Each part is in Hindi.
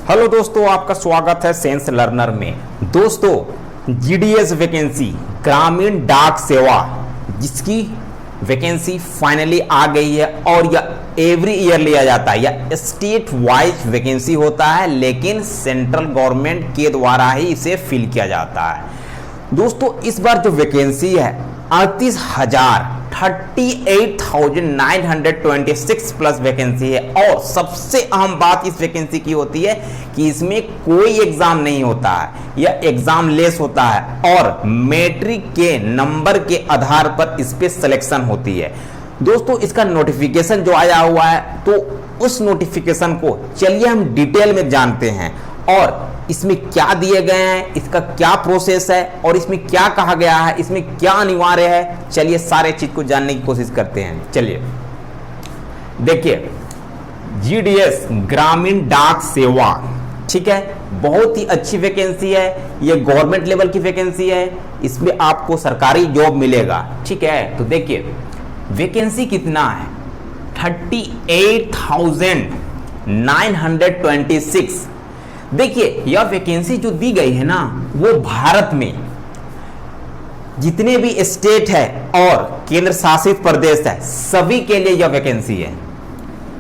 हेलो दोस्तों, आपका स्वागत है साइंस लर्नर में। दोस्तों, जीडीएस वैकेंसी ग्रामीण डाक सेवा जिसकी वैकेंसी फाइनली आ गई है और यह एवरी ईयर लिया जाता है। यह स्टेट वाइज वैकेंसी होता है, लेकिन सेंट्रल गवर्नमेंट के द्वारा ही इसे फिल किया जाता है। दोस्तों, इस बार जो वैकेंसी है 38,926 प्लस वैकेंसी है। और सबसे अहम बात इस वैकेंसी की होती है कि इसमें कोई एग्जाम नहीं होता है, यह एग्जाम लेस होता है और मैट्रिक के नंबर के आधार पर इस पे सिलेक्शन होती है। दोस्तों, इसका नोटिफिकेशन जो आया हुआ है, तो उस नोटिफिकेशन को चलिए हम डिटेल में जानते हैं और इसमें क्या दिए गए हैं, इसका क्या प्रोसेस है और इसमें क्या कहा गया है, इसमें क्या अनिवार्य है। चलिए सारे चीज को जानने की कोशिश करते हैं। चलिए देखिए, जीडीएस ग्रामीण डाक सेवा, ठीक है, बहुत ही अच्छी वैकेंसी है। ये गवर्नमेंट लेवल की वैकेंसी है, इसमें आपको सरकारी जॉब मिलेगा। ठीक है, तो देखिए वैकेंसी कितना है, 38,926। देखिए यह वैकेंसी जो दी गई है ना, वो भारत में जितने भी स्टेट है और केंद्र शासित प्रदेश है, सभी के लिए यह वैकेंसी है।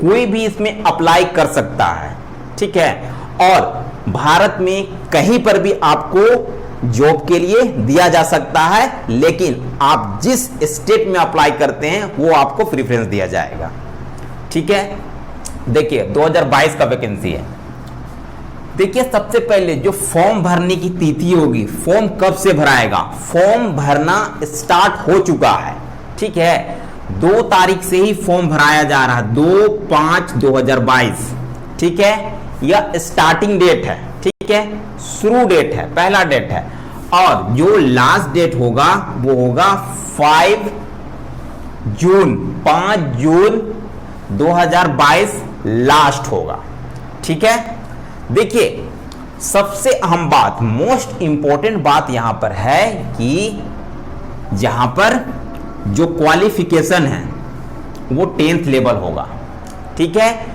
कोई भी इसमें अप्लाई कर सकता है। ठीक है, और भारत में कहीं पर भी आपको जॉब के लिए दिया जा सकता है, लेकिन आप जिस स्टेट में अप्लाई करते हैं वो आपको प्रेफरेंस दिया जाएगा। ठीक है, देखिए 2022 का वैकेंसी है। देखिए सबसे पहले जो फॉर्म भरने की तिथि होगी, फॉर्म कब से भराएगा, फॉर्म भरना स्टार्ट हो चुका है। ठीक है, 2 तारीख से ही फॉर्म भराया जा रहा है, 2/5/2022। ठीक है, यह स्टार्टिंग डेट है। ठीक है, शुरू डेट है, पहला डेट है। और जो लास्ट डेट होगा वो होगा 5 जून 2022 लास्ट होगा। ठीक है, देखिए सबसे अहम बात, मोस्ट इंपॉर्टेंट बात यहां पर है कि जहां पर जो क्वालिफिकेशन है वो 10th लेवल होगा। ठीक है,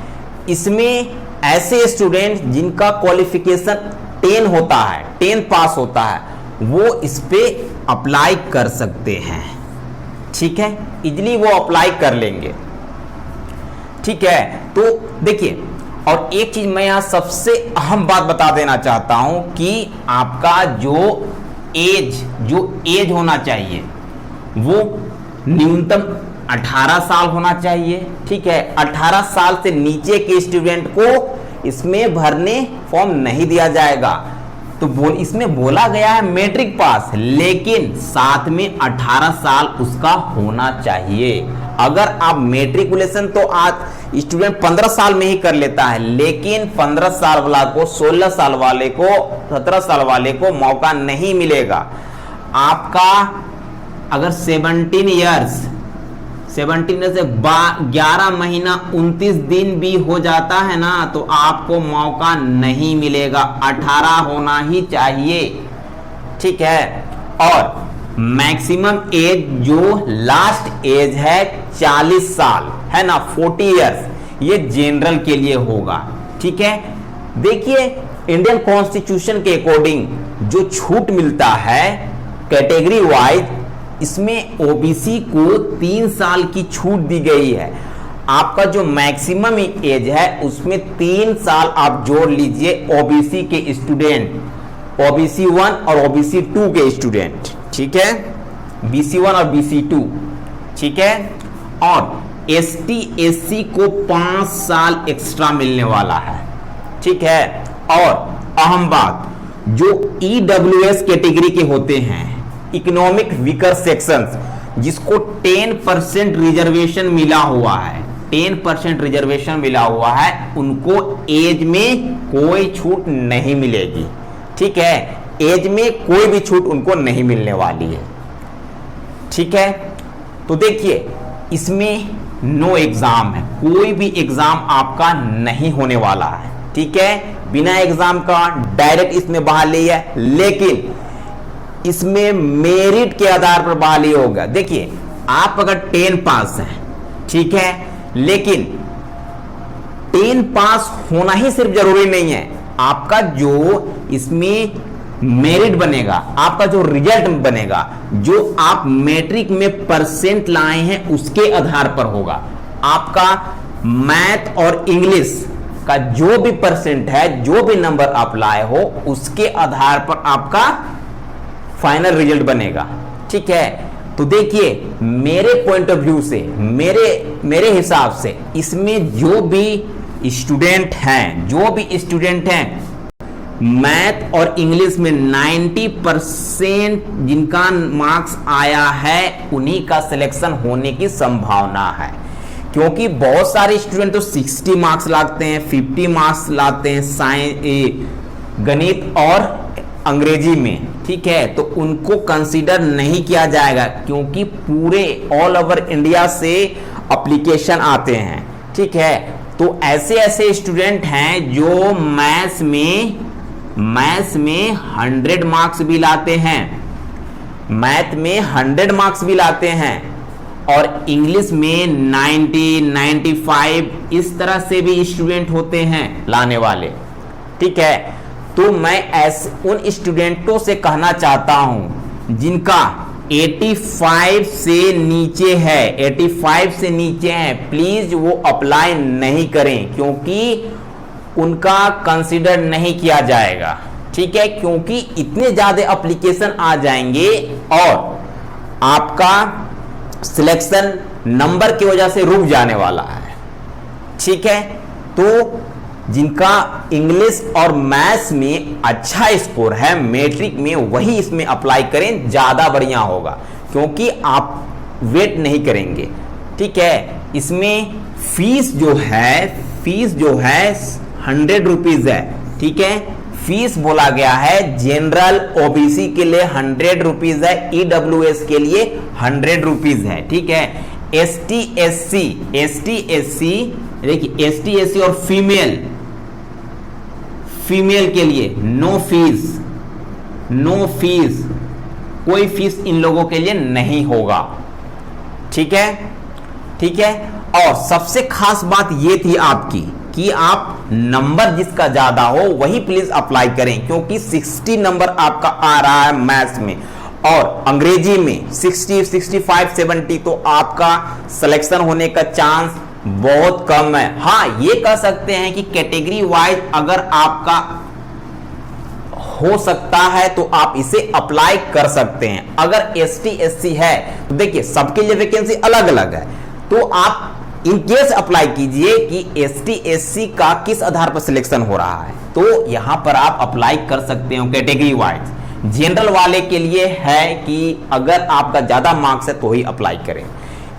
इसमें ऐसे स्टूडेंट जिनका क्वालिफिकेशन 10 होता है, 10 पास होता है, वो इस पे अप्लाई कर सकते हैं। ठीक है, इजीली वो अप्लाई कर लेंगे। ठीक है, तो देखिए, और एक चीज मैं यहां सबसे अहम बात बता देना चाहता हूं कि आपका जो एज होना चाहिए वो न्यूनतम 18 साल होना चाहिए। ठीक है, 18 साल से नीचे के स्टूडेंट को इसमें भरने फॉर्म नहीं दिया जाएगा। तो इसमें बोला गया है मैट्रिक पास, लेकिन साथ में 18 साल उसका होना चाहिए। अगर आप मैट्रिकुलेशन तो आज स्टूडेंट 15 साल में ही कर लेता है, लेकिन 15 साल वाला को, 16 साल वाले को, 17 साल वाले को मौका नहीं मिलेगा। आपका अगर 17 ईयर्स से 11 महीना 29 दिन भी हो जाता है ना, तो आपको मौका नहीं मिलेगा, 18 होना ही चाहिए। ठीक है, और मैक्सिमम एज जो लास्ट एज है 40 साल है ना, 40 इयर्स, ये जनरल के लिए होगा। ठीक है, देखिए इंडियन कॉन्स्टिट्यूशन के अकॉर्डिंग जो छूट मिलता है कैटेगरी वाइज, इसमें ओबीसी को 3 साल की छूट दी गई है। आपका जो मैक्सिमम एज है उसमें 3 साल आप जोड़ लीजिए ओबीसी के स्टूडेंट, ओबीसी 1 और ओबीसी 2 के स्टूडेंट। ठीक है, BC 1 और BC 2। ठीक है, और ST SC को 5 साल एक्स्ट्रा मिलने वाला है। ठीक है, और अहम बात, जो EWS कैटेगरी के होते हैं, इकोनॉमिक वीकर सेक्शंस, जिसको 10% रिजर्वेशन मिला हुआ है, 10% रिजर्वेशन मिला हुआ है, उनको एज में कोई छूट नहीं मिलेगी। ठीक है, एज में कोई भी छूट उनको नहीं मिलने वाली है। ठीक है, तो देखिए इसमें नो एग्जाम है, कोई भी एग्जाम आपका नहीं होने वाला है। ठीक है, बिना एग्जाम का डायरेक्ट इसमें बहाली है, लेकिन इसमें मेरिट के आधार पर बहाली होगा। देखिए आप अगर 10 पास हैं, ठीक है, लेकिन 10 पास होना ही सिर्फ जरूरी नहीं है, आपका जो इसमें मेरिट बनेगा, आपका जो रिजल्ट बनेगा, जो आप मैट्रिक में परसेंट लाए हैं उसके आधार पर होगा। आपका मैथ और इंग्लिश का जो भी परसेंट है, जो भी नंबर आप लाए हो, उसके आधार पर आपका फाइनल रिजल्ट बनेगा। ठीक है, तो देखिए मेरे पॉइंट ऑफ व्यू से, मेरे हिसाब से इसमें जो भी स्टूडेंट हैं मैथ और इंग्लिश में 90% जिनका मार्क्स आया है उन्हीं का सिलेक्शन होने की संभावना है। क्योंकि बहुत सारे स्टूडेंट तो 60 मार्क्स लाते हैं, 50 मार्क्स लाते हैं गणित और अंग्रेजी में। ठीक है, तो उनको कंसीडर नहीं किया जाएगा क्योंकि पूरे ऑल ओवर इंडिया से एप्लीकेशन आते हैं। ठीक है, तो ऐसे स्टूडेंट हैं जो मैथ्स में 100 मार्क्स भी लाते हैं, मैथ में 100 मार्क्स भी लाते हैं और इंग्लिश में 90, 95 इस तरह से भी स्टूडेंट होते हैं लाने वाले। ठीक है, तो मैं ऐसे उन स्टूडेंटों से कहना चाहता हूं जिनका 85 से नीचे है, 85 से नीचे है, प्लीज वो अप्लाई नहीं करें क्योंकि उनका कंसीडर नहीं किया जाएगा। ठीक है, क्योंकि इतने ज्यादा एप्लीकेशन आ जाएंगे और आपका सिलेक्शन नंबर की वजह से रुक जाने वाला है। ठीक है, तो जिनका इंग्लिश और मैथ्स में अच्छा स्कोर है मैट्रिक में, वही इसमें अप्लाई करें, ज्यादा बढ़िया होगा क्योंकि आप वेट नहीं करेंगे। ठीक है, इसमें फीस जो है 100 रुपीज है। ठीक है, फीस बोला गया है जनरल ओबीसी के लिए 100 रुपीज है, ईडब्ल्यूएस के लिए 100 रुपीज है। ठीक है, एसटी एससी देखिए एसटी एससी और फीमेल के लिए नो फीस, कोई फीस इन लोगों के लिए नहीं होगा। ठीक है, और सबसे खास बात ये थी आपकी कि आप नंबर जिसका ज्यादा हो वही प्लीज अप्लाई करें क्योंकि 60 नंबर आपका आ रहा है मैथ्स में और अंग्रेजी में 60, 65, 70, तो आपका सिलेक्शन होने का चांस बहुत कम है। हाँ, ये कह सकते हैं कि कैटेगरी वाइज अगर आपका हो सकता है तो आप इसे अप्लाई कर सकते हैं। अगर एसटी एससी है तो देखिए सबके लिए वैकेंसी अलग अलग है, तो आप इन केस अप्लाई कीजिए कि एसटी एससी का किस आधार पर सिलेक्शन हो रहा है, तो यहां पर आप अप्लाई कर सकते हो कैटेगरी वाइज। जनरल वाले के लिए है कि अगर आपका ज्यादा मार्क्स है तो ही अप्लाई करें।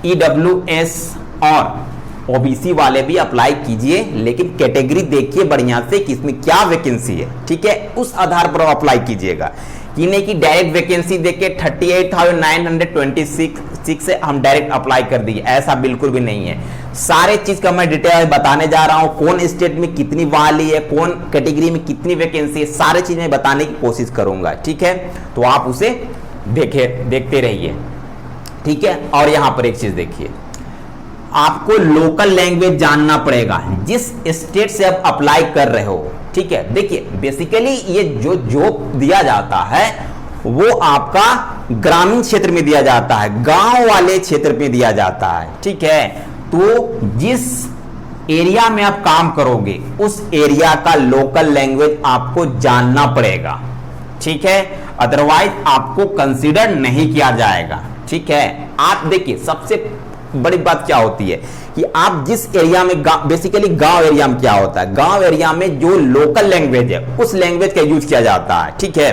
ईडब्ल्यूएस और ओबीसी वाले भी अप्लाई कीजिए, लेकिन कैटेगरी देखिए बढ़िया से कि इसमें क्या वैकेंसी है। ठीक है, उस आधार पर अप्लाई कीजिएगा कि नहीं कि डायरेक्ट वैकेंसी देके 38,926 से हम डायरेक्ट अप्लाई कर दिए, ऐसा बिल्कुल भी नहीं है। सारे चीज का मैं डिटेल बताने जा रहा हूं, कौन स्टेट में कितनी वाली है, कौन कैटेगरी में कितनी वैकेंसी है, सारे चीज मैं बताने की कोशिश करूंगा। ठीक है, तो आप उसे देखते रहिए। ठीक है, और यहां पर एक चीज देखिए, आपको लोकल लैंग्वेज जानना पड़ेगा जिस स्टेट से आप अप्लाई कर रहे हो। ठीक है, देखिए बेसिकली ये जो जॉब दिया जाता है वो आपका ग्रामीण क्षेत्र में दिया जाता है, गांव वाले क्षेत्र में दिया जाता है। ठीक है, तो जिस एरिया में आप काम करोगे उस एरिया का लोकल लैंग्वेज आपको जानना पड़ेगा। ठीक है, अदरवाइज आपको कंसीडर नहीं किया जाएगा। ठीक है, आप देखिए सबसे बड़ी बात क्या होती है कि आप जिस एरिया में बेसिकली गांव एरिया में क्या होता है, गांव एरिया में जो लोकल लैंग्वेज है उस लैंग्वेज का यूज किया जाता है। ठीक है,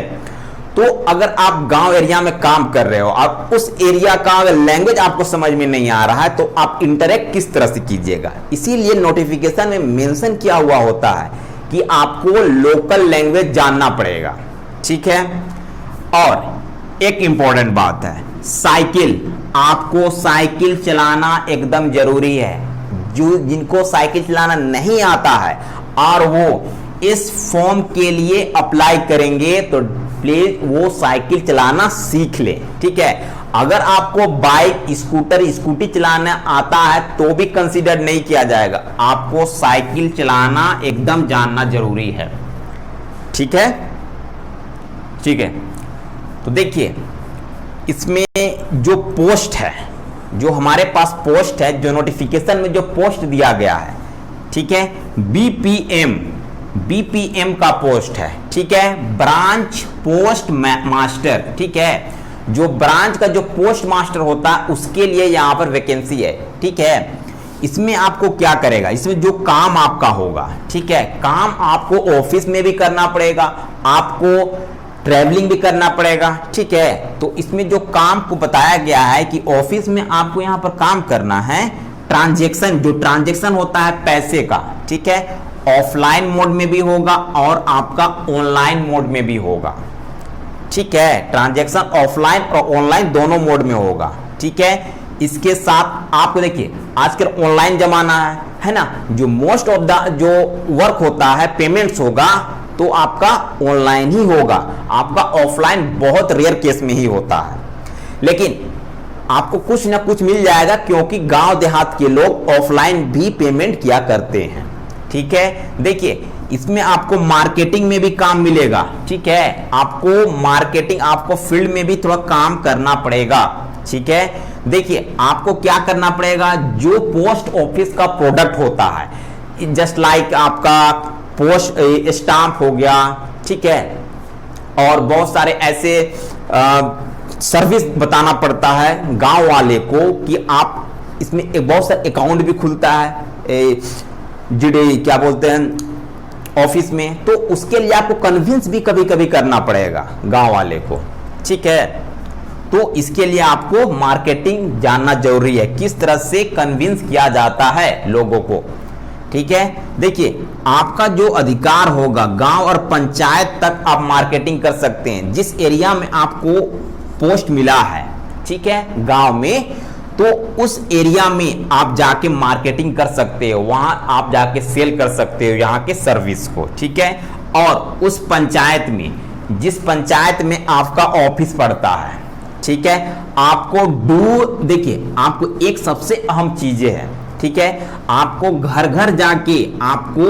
तो अगर आप गांव एरिया में काम कर रहे हो, आप उस एरिया का अगर लैंग्वेज आपको समझ में नहीं आ रहा है तो आप इंटरेक्ट किस तरह से कीजिएगा। इसीलिए नोटिफिकेशन में मेंशन किया हुआ होता है कि आपको लोकल लैंग्वेज जानना पड़ेगा। ठीक है, और एक इंपॉर्टेंट बात है, साइकिल, आपको साइकिल चलाना एकदम जरूरी है। जो जिनको साइकिल चलाना नहीं आता है और वो इस फॉर्म के लिए अप्लाई करेंगे तो प्लीज वो साइकिल चलाना सीख ले। ठीक है, अगर आपको बाइक, स्कूटी चलाना आता है तो भी कंसीडर नहीं किया जाएगा, आपको साइकिल चलाना एकदम जानना जरूरी है। ठीक है, ठीक है। तो देखिए इसमें जो पोस्ट है, जो हमारे पास पोस्ट है, जो नोटिफिकेशन में जो पोस्ट दिया गया है, ठीक है, बीपीएम का पोस्ट है, ठीक है, ब्रांच पोस्ट मास्टर, ठीक है, जो ब्रांच का जो पोस्ट मास्टर होता है उसके लिए यहां पर वैकेंसी है, ठीक है। इसमें आपको क्या करेगा, इसमें जो काम आपका होगा, ठीक है, काम आपको ऑफिस में भी करना पड़ेगा, आपको ट्रैवलिंग भी करना पड़ेगा, ठीक है। तो इसमें जो काम को बताया गया है कि ऑफिस में आपको यहां पर काम करना है, ट्रांजैक्शन, जो ट्रांजैक्शन होता है पैसे का, ठीक है, ऑफलाइन मोड में भी होगा और आपका ऑनलाइन मोड में भी होगा, ठीक है, ट्रांजैक्शन ऑफलाइन और ऑनलाइन दोनों मोड में होगा, ठीक है। इसके साथ आपको देखिए आजकल ऑनलाइन जमाना है ना, जो मोस्ट ऑफ द जो वर्क होता है पेमेंट्स होगा तो आपका ऑनलाइन ही होगा, आपका ऑफलाइन बहुत रेयर केस में ही होता है, लेकिन आपको कुछ ना कुछ मिल जाएगा क्योंकि गांव देहात के लोग ऑफलाइन भी पेमेंट किया करते हैं, ठीक है। देखिए इसमें आपको मार्केटिंग में भी काम मिलेगा, ठीक है, आपको मार्केटिंग, आपको फील्ड में भी थोड़ा काम करना पड़ेगा, ठीक है। देखिए आपको क्या करना पड़ेगा, जो पोस्ट ऑफिस का प्रोडक्ट होता है, जस्ट लाइक आपका पोस्ट स्टाम्प हो गया, ठीक है, और बहुत सारे ऐसे सर्विस बताना पड़ता है गांव वाले को कि आप इसमें एक बहुत सारे अकाउंट भी खुलता है जीडी क्या बोलते हैं ऑफिस में, तो उसके लिए आपको कन्विंस भी कभी कभी करना पड़ेगा गांव वाले को, ठीक है। तो इसके लिए आपको मार्केटिंग जानना जरूरी है, किस तरह से कन्विंस किया जाता है लोगों को, ठीक है। देखिए आपका जो अधिकार होगा गांव और पंचायत तक आप मार्केटिंग कर सकते हैं, जिस एरिया में आपको पोस्ट मिला है, ठीक है, गांव में, तो उस एरिया में आप जाके मार्केटिंग कर सकते हो, वहां आप जाके सेल कर सकते हो यहाँ के सर्विस को, ठीक है। और उस पंचायत में, जिस पंचायत में आपका ऑफिस पड़ता है, ठीक है, आपको देखिए आपको एक सबसे अहम चीजें हैं, ठीक है, आपको घर घर जाके आपको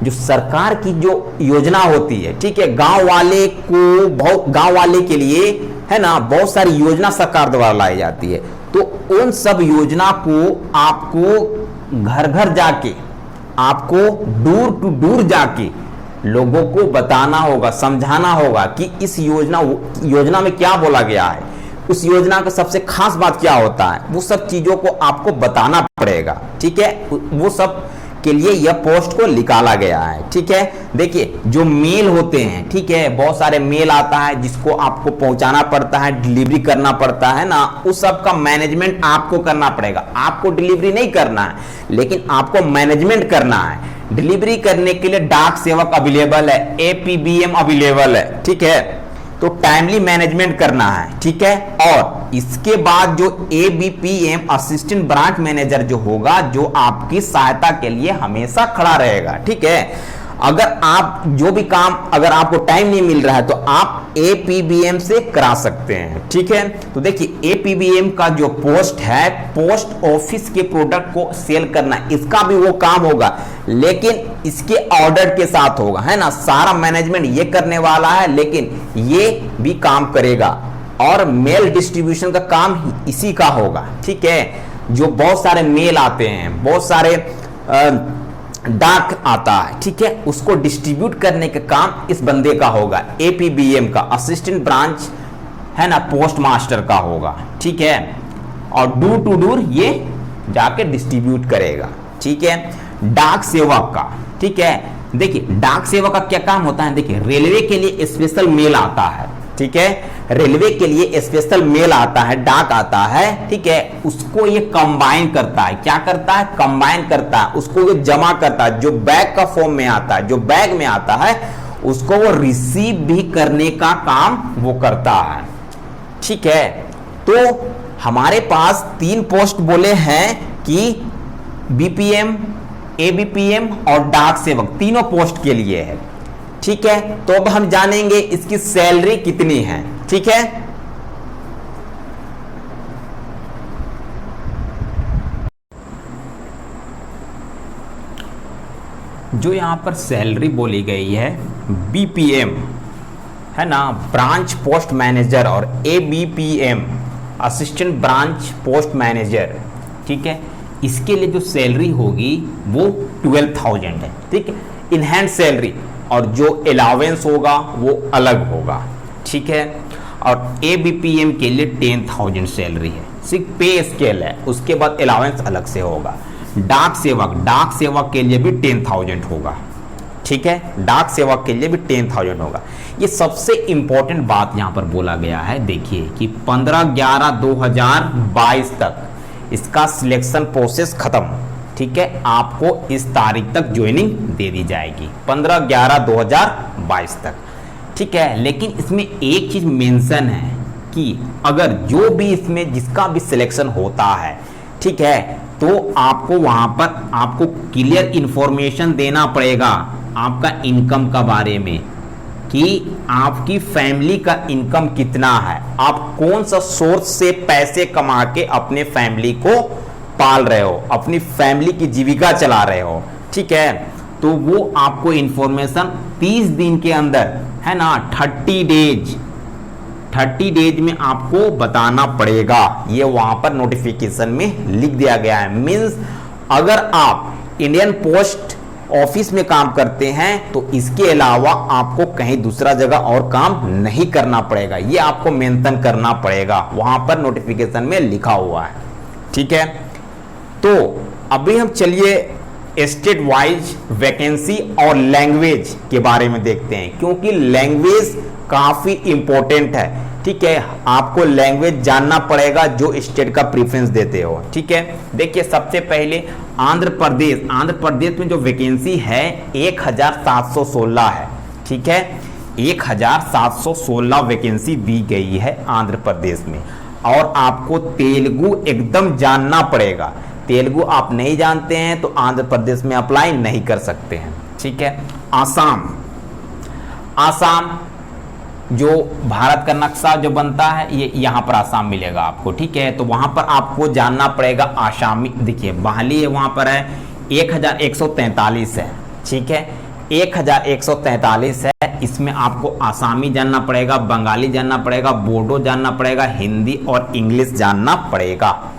जो सरकार की जो योजना होती है, ठीक है, गांव वाले के लिए है ना, बहुत सारी योजना सरकार द्वारा लाई जाती है, तो उन सब योजना को आपको घर घर जाके, आपको डोर टू डोर जाके लोगों को बताना होगा, समझाना होगा कि इस योजना में क्या बोला गया है, उस योजना का सबसे खास बात क्या होता है, वो सब चीजों को आपको बताना पड़ेगा, ठीक है। वो सब के लिए यह पोस्ट को निकाला गया है, ठीक है। देखिए जो मेल होते हैं, ठीक है, बहुत सारे मेल आता है जिसको आपको पहुंचाना पड़ता है, डिलीवरी करना पड़ता है ना, उस सब का मैनेजमेंट आपको करना पड़ेगा। आपको डिलीवरी नहीं करना है, लेकिन आपको मैनेजमेंट करना है। डिलीवरी करने के लिए डाक सेवक अवेलेबल है, एपीबीएम अवेलेबल है, ठीक है, तो टाइमली मैनेजमेंट करना है, ठीक है। और इसके बाद जो एबीपीएम असिस्टेंट ब्रांच मैनेजर जो होगा, जो आपकी सहायता के लिए हमेशा खड़ा रहेगा, ठीक है। अगर आप जो भी काम, अगर आपको टाइम नहीं मिल रहा है तो आप एपीबीएम से करा सकते हैं, ठीक है। तो देखिए एपीबीएम का जो पोस्ट है, पोस्ट ऑफिस के प्रोडक्ट को सेल करना, इसका भी वो काम होगा, लेकिन इसके ऑर्डर के साथ होगा, है ना, सारा मैनेजमेंट ये करने वाला है, लेकिन ये भी काम करेगा। और मेल डिस्ट्रीब्यूशन का काम इसी का होगा, ठीक है। जो बहुत सारे मेल आते हैं, बहुत सारे डाक आता है, ठीक है, उसको डिस्ट्रीब्यूट करने का काम इस बंदे का होगा, एपीबीएम का असिस्टेंट ब्रांच है ना, पोस्ट मास्टर का होगा, ठीक है। और डोर टू डोर ये जाके डिस्ट्रीब्यूट करेगा, ठीक है। डाक सेवक का, ठीक है, देखिए डाक सेवक का क्या काम होता है, देखिए रेलवे के लिए स्पेशल मेल आता है, ठीक है, रेलवे के लिए स्पेशल मेल आता है, डाक आता है, ठीक है, उसको ये कंबाइन करता है, क्या करता है, कंबाइन करता है, उसको ये जमा करता है, जो बैग का फॉर्म में आता है, जो बैग में आता है, उसको वो रिसीव भी करने का काम वो करता है, ठीक है। तो हमारे पास 3 पोस्ट बोले हैं कि बीपीएम, एबीपीएम और डाक सेवक, तीनों पोस्ट के लिए है, ठीक है। तो अब हम जानेंगे इसकी सैलरी कितनी है, ठीक है। जो यहाँ पर सैलरी बोली गई है बीपीएम है ना, ब्रांच पोस्ट मैनेजर, और ABPM assistant branch post manager, ठीक है, इसके लिए जो सैलरी होगी वो 12,000 है, ठीक है, इन हैंड सैलरी, और जो अलाउंस होगा वो अलग होगा, ठीक है। और एबीपीएम के लिए 10,000 सैलरी है, सिर्फ पे स्केल है, उसके बाद अलाउंस अलग से होगा। डाक सेवक के लिए भी 10,000 होगा, ठीक है, डाक सेवक के लिए भी 10,000 होगा। ये सबसे इंपॉर्टेंट बात यहां पर बोला गया है, देखिए कि 15/11/2022 तक इसका सिलेक्शन प्रोसेस खत्म, ठीक है, आपको इस तारीख तक ज्वाइनिंग दे दी जाएगी 15/11/2022 तक, ठीक है। लेकिन इसमें एक चीज मेंशन है कि अगर जो भी इसमें जिसका भी सिलेक्शन होता है, ठीक है, तो आपको वहां पर आपको क्लियर इंफॉर्मेशन देना पड़ेगा आपका इनकम का बारे में, कि आपकी फैमिली का इनकम कितना है, आप कौन सा सोर्स से पैसे कमा के अपने फैमिली को पाल रहे हो, अपनी फैमिली की जीविका चला रहे हो, ठीक है। तो वो आपको इंफॉर्मेशन 30 दिन के अंदर, है ना, 30 डेज में आपको बताना पड़ेगा। ये वहां पर नोटिफिकेशन में लिख दिया गया है। मींस अगर आप इंडियन पोस्ट ऑफिस में काम करते हैं तो इसके अलावा आपको कहीं दूसरा जगह और काम नहीं करना पड़ेगा, ये आपको मेंशन करना पड़ेगा, वहां पर नोटिफिकेशन में लिखा हुआ है, ठीक है। तो अभी हम चलिए स्टेट वाइज वैकेंसी और लैंग्वेज के बारे में देखते हैं, क्योंकि लैंग्वेज काफी इंपॉर्टेंट है, ठीक है, आपको लैंग्वेज जानना पड़ेगा जो स्टेट का प्रीफरेंस देते हो, ठीक है। देखिए सबसे पहले आंध्र प्रदेश में जो वैकेंसी है 1716 है, ठीक है, 1716 वैकेंसी दी गई है आंध्र प्रदेश में। और आपको तेलुगु एकदम जानना पड़ेगा, तेलुगु आप नहीं जानते हैं तो आंध्र प्रदेश में अप्लाई नहीं कर सकते हैं, ठीक है। आसाम जो भारत का नक्शा जो बनता है ये यहाँ पर आसाम मिलेगा आपको, ठीक है। तो वहां पर आपको जानना पड़ेगा आसामी, देखिए बहाली है वहां पर है 1143 है, ठीक है, 1143 है। इसमें आपको आसामी जानना पड़ेगा, बंगाली जानना पड़ेगा, बोडो जानना पड़ेगा, हिंदी और इंग्लिश जानना पड़ेगा,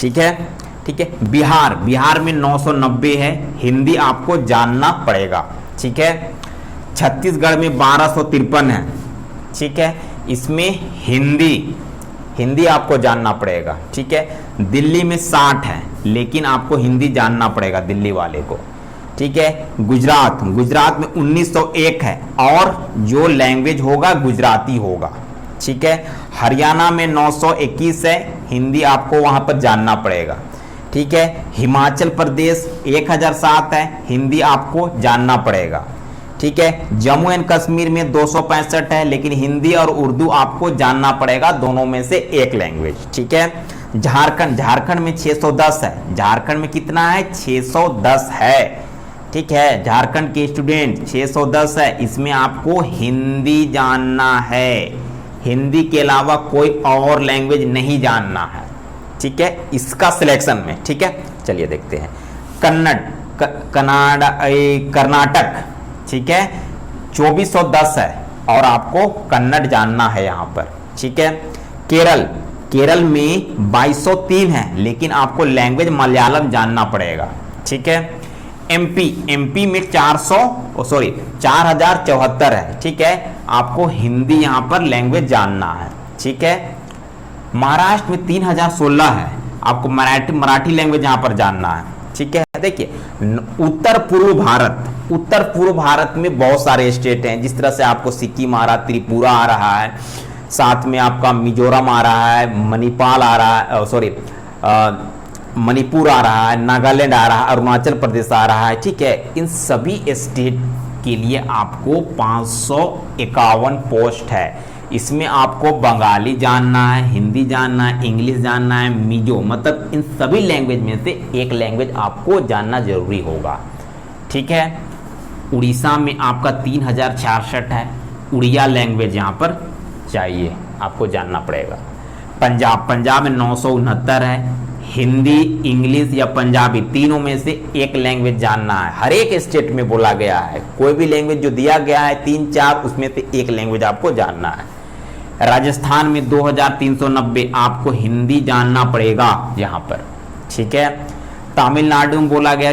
ठीक है, ठीक है। बिहार में 990 है, हिंदी आपको जानना पड़ेगा, ठीक है। छत्तीसगढ़ में 1253 है, ठीक है, इसमें हिंदी आपको जानना पड़ेगा, ठीक है। दिल्ली में 60 है, लेकिन आपको हिंदी जानना पड़ेगा दिल्ली वाले को, ठीक है। गुजरात में 1901 है और जो लैंग्वेज होगा गुजराती होगा, ठीक है। हरियाणा में 921 है, हिंदी आपको वहां पर जानना पड़ेगा, ठीक है। हिमाचल प्रदेश 1007 है, हिंदी आपको जानना पड़ेगा, ठीक है। जम्मू एंड कश्मीर में 265 है, लेकिन हिंदी और उर्दू आपको जानना पड़ेगा, दोनों में से एक लैंग्वेज, ठीक है। झारखंड में 610 है, झारखंड में कितना है 610 है, ठीक है। झारखंड के स्टूडेंट 610 है, इसमें आपको हिंदी जानना है, हिंदी के अलावा कोई और लैंग्वेज नहीं जानना है, ठीक है, इसका सिलेक्शन में, ठीक है। चलिए देखते हैं कर्नाटक, ठीक है, 2410 है और आपको कन्नड़ जानना है यहां पर, ठीक है। केरल में 2203 है, लेकिन आपको लैंग्वेज मलयालम जानना पड़ेगा, ठीक है। एमपी में 4074 है, ठीक है, आपको हिंदी यहां पर लैंग्वेज जानना है, ठीक है। महाराष्ट्र में 3016 है, आपको मराठी लैंग्वेज यहां पर जानना है, ठीक है। देखिए उत्तर पूर्व भारत में बहुत सारे स्टेट हैं, जिस तरह से आपको सिक्किम आ रहा, त्रिपुरा आ रहा है, साथ में आपका मिजोरम आ रहा है, मणिपाल आ रहा है, मणिपुर आ रहा है, नागालैंड आ रहा है, अरुणाचल प्रदेश आ रहा है, ठीक है। इन सभी स्टेट के लिए आपको 551 पोस्ट है, इसमें आपको बंगाली जानना है, हिंदी जानना है, इंग्लिश जानना है, मिजो, मतलब इन सभी लैंग्वेज में से एक लैंग्वेज आपको जानना जरूरी होगा, ठीक है। उड़ीसा में आपका 3066 है, उड़िया लैंग्वेज यहाँ पर चाहिए, आपको जानना पड़ेगा। पंजाब में 969 है, हिंदी, इंग्लिश या पंजाबी, तीनों में से एक लैंग्वेज जानना है। हर एक स्टेट में बोला गया है, कोई भी लैंग्वेज जो दिया गया है 3-4 उसमें से एक लैंग्वेज आपको जानना है। राजस्थान में 2390 आपको हिंदी जानना पड़ेगा यहाँ पर, ठीक है। तमिलनाडु में बोला गया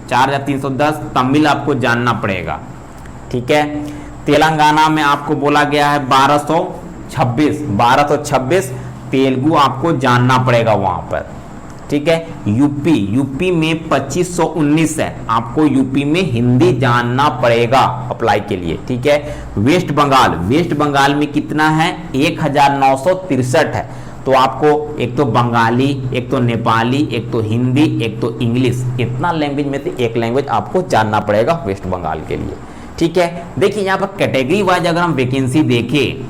4310 तमिल आपको जानना पड़ेगा, ठीक है। तेलंगाना में आपको बोला गया है 1226 तेलुगु आपको जानना पड़ेगा वहां पर, ठीक है। यूपी में 2519 है, आपको यूपी में हिंदी जानना पड़ेगा अप्लाई के लिए, ठीक है। वेस्ट बंगाल में कितना है 1963 है, तो आपको एक तो बंगाली, एक तो नेपाली, एक तो हिंदी, एक तो इंग्लिश, इतना लैंग्वेज में से एक लैंग्वेज आपको जानना पड़ेगा वेस्ट बंगाल के लिए, ठीक है। देखिए यहाँ पर कैटेगरी वाइज अगर हम वैकेंसी देखें,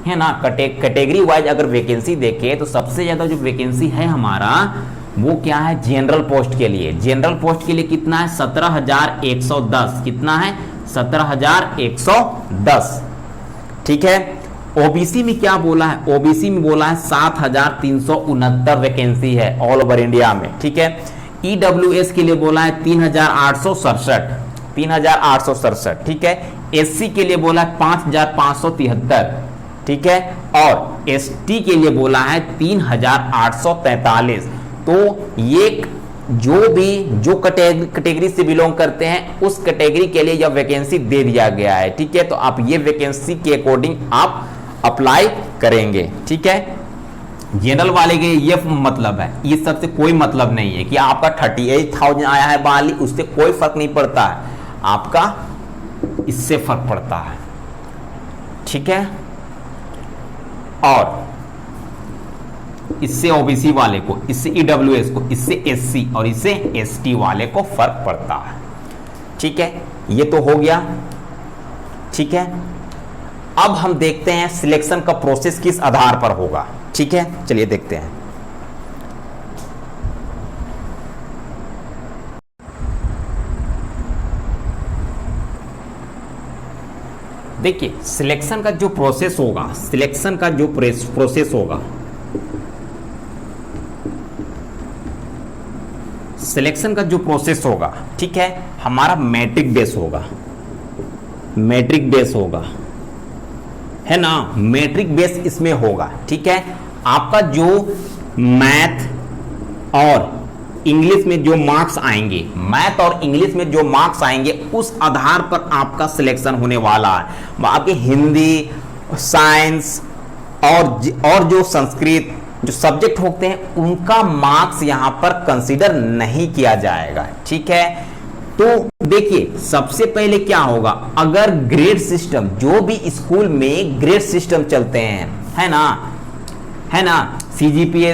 है ना, कैटेगरी वाइज अगर वैकेंसी देखें तो सबसे ज्यादा जो वैकेंसी है हमारा वो क्या है, जनरल पोस्ट के लिए। जनरल पोस्ट के लिए कितना है 17,110, कितना है 17,110, ठीक है। ओबीसी में क्या बोला है, ओबीसी में बोला है 7,369 वैकेंसी है ऑल ओवर इंडिया में, ठीक है। ईडब्ल्यूएस के लिए बोला है 3,867, ठीक है। एससी के लिए बोला है 5,573, ठीक है। और एसटी के लिए बोला है 3,843। तो ये जो कैटेगरी से बिलोंग करते हैं उस कैटेगरी के लिए यह वैकेंसी दे दिया गया है, ठीक है। तो आप ये वैकेंसी के अकॉर्डिंग आप अप्लाई करेंगे, ठीक है। जनरल वाले के ये मतलब है, ये सबसे कोई मतलब नहीं है कि आपका 38,000 आया है बहाली, उससे कोई फर्क नहीं पड़ता है, आपका इससे फर्क पड़ता है, ठीक है। और इससे ओबीसी वाले को, इससे ईडब्ल्यूएस को, इससे एससी और इससे एसटी वाले को फर्क पड़ता है, ठीक है। ये तो हो गया, ठीक है। अब हम देखते हैं सिलेक्शन का प्रोसेस किस आधार पर होगा, ठीक है। चलिए देखते हैं। देखिए सिलेक्शन का जो प्रोसेस होगा, सिलेक्शन का जो प्रोसेस होगा, सिलेक्शन का जो प्रोसेस होगा, ठीक है, हमारा मैट्रिक बेस होगा, मैट्रिक बेस होगा, है ना, मैट्रिक बेस इसमें होगा, ठीक है। आपका जो मैथ और इंग्लिश में जो मार्क्स आएंगे, मैथ और इंग्लिश में जो मार्क्स आएंगे उस आधार पर आपका सिलेक्शन होने वाला है। आपके हिंदी, साइंस और जो संस्कृत जो सब्जेक्ट होते हैं उनका मार्क्स यहां पर कंसीडर नहीं किया जाएगा, ठीक है। तो देखिए सबसे पहले क्या होगा, अगर ग्रेड सिस्टम, जो भी स्कूल में ग्रेड सिस्टम चलते हैं, है ना, सीजीपीए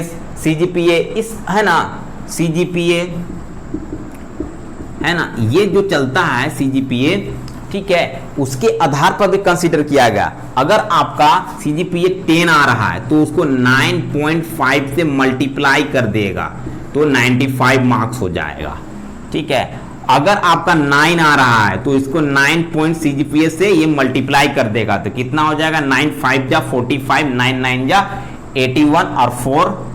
इस, है ना, सीजीपीए, है ना, ये जो चलता है सीजीपीए, ठीक है, उसके आधार पर भी कंसीडर किया गया। अगर आपका सीजीपीए 10 आ रहा है तो उसको 9.5 से मल्टीप्लाई कर देगा तो 95 मार्क्स हो जाएगा, ठीक है। अगर आपका 9 आ रहा है तो इसको 9 सीजीपीए से ये मल्टीप्लाई कर देगा तो कितना हो जाएगा, 9 5 जा 45, 9 9 जा 81 और 4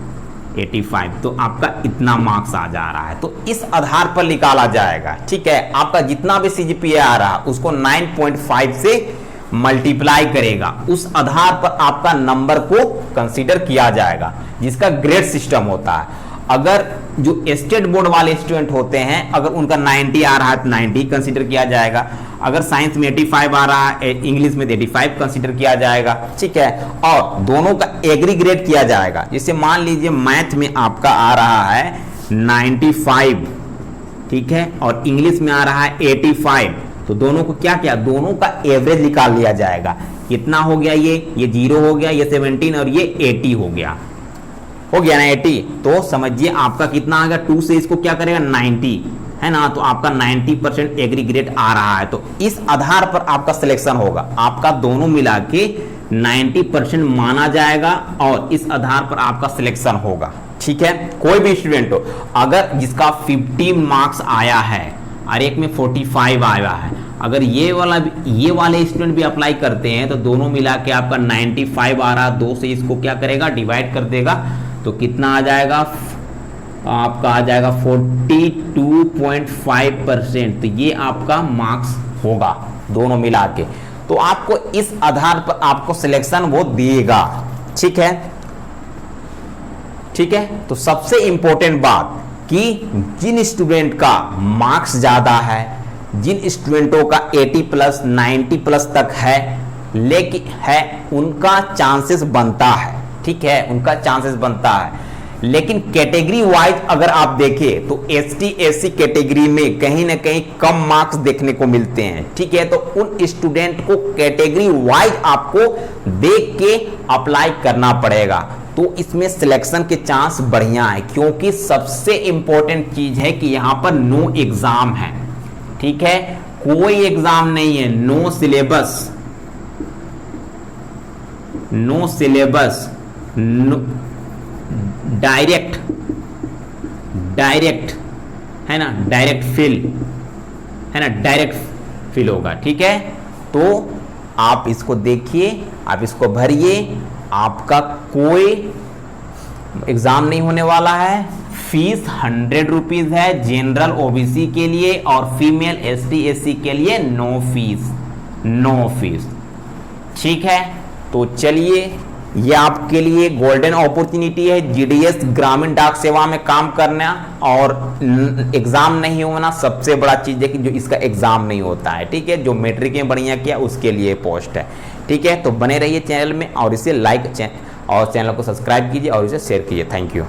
85, तो आपका इतना मार्क्स आ जा रहा है। तो इस आधार पर निकाला जाएगा, ठीक है। आपका जितना भी सीजीपीए आ रहा है उसको 9.5 से मल्टीप्लाई करेगा, उस आधार पर आपका नंबर को कंसीडर किया जाएगा, जिसका ग्रेड सिस्टम होता है। अगर जो स्टेट बोर्ड वाले स्टूडेंट होते हैं, अगर उनका 90 आ रहा है तो 90 कंसीडर किया जाएगा, अगर साइंस में 85 आ रहा है, इंग्लिश में 85 कंसीडर किया जाएगा, ठीक है। और दोनों का एग्रीग्रेड किया जाएगा। जैसे मान लीजिए मैथ में आपका आ रहा है 95, ठीक है, और इंग्लिश में आ रहा है 85, तो दोनों को क्या किया, दोनों का एवरेज निकाल लिया जाएगा। कितना हो गया, ये 0 हो गया, ये 17 और ये 80 हो गया ना 80। तो समझिए आपका कितना आ गया, 2 से इसको क्या करेगा 90, है ना, तो आपका 90% एग्रीग्रेड आ रहा है। तो इस आधार पर आपका सिलेक्शन होगा, आपका दोनों मिला के 90% माना जाएगा और इस आधार पर आपका सिलेक्शन होगा, ठीक है। कोई भी स्टूडेंट हो, अगर जिसका 50 मार्क्स आया है और एक में 45 आया है, अगर ये वाले स्टूडेंट भी अप्लाई करते हैं तो दोनों मिला के आपका 95 आ रहा है, 2 से इसको क्या करेगा डिवाइड कर देगा तो कितना आ जाएगा, आपका आ जाएगा 42.5%। तो ये आपका मार्क्स होगा दोनों मिला के। तो आपको इस आधार पर आपको सिलेक्शन वो देगा। ठीक है, ठीक है। तो सबसे इंपॉर्टेंट बात कि जिन स्टूडेंट का मार्क्स ज्यादा है, जिन स्टूडेंटों का 80 प्लस 90 प्लस तक है, लेकिन है उनका चांसेस बनता है। ठीक है, उनका चांसेस बनता है। लेकिन कैटेगरी वाइज अगर आप देखें तो एसटी एससी कैटेगरी में कहीं ना कहीं कम मार्क्स देखने को मिलते हैं। ठीक है, तो उन स्टूडेंट को कैटेगरी वाइज आपको देख के अप्लाई करना पड़ेगा। तो इसमें सिलेक्शन के चांस बढ़िया है, क्योंकि सबसे इंपॉर्टेंट चीज है कि यहां पर नो एग्जाम है। ठीक है, कोई एग्जाम नहीं है, no syllabus, no syllabus, direct है ना, डायरेक्ट फिल है ना, डायरेक्ट फिल होगा। ठीक है, तो आप इसको देखिए, आप इसको भरिए, आपका कोई एग्जाम नहीं होने वाला है। फीस 100 रुपीज है जनरल ओबीसी के लिए, और फीमेल एसटी एससी के लिए नो फीस, नो फीस। ठीक है, तो चलिए, ये आपके लिए गोल्डन अपॉर्चुनिटी है जीडीएस ग्रामीण डाक सेवा में काम करना, और एग्जाम नहीं होना सबसे बड़ा चीज है कि जो इसका एग्जाम नहीं होता है। ठीक है, जो मैट्रिक में बढ़िया किया उसके लिए पोस्ट है। ठीक है, तो बने रहिए चैनल में, और इसे लाइक और चैनल को सब्सक्राइब कीजिए और इसे शेयर कीजिए। Thank you.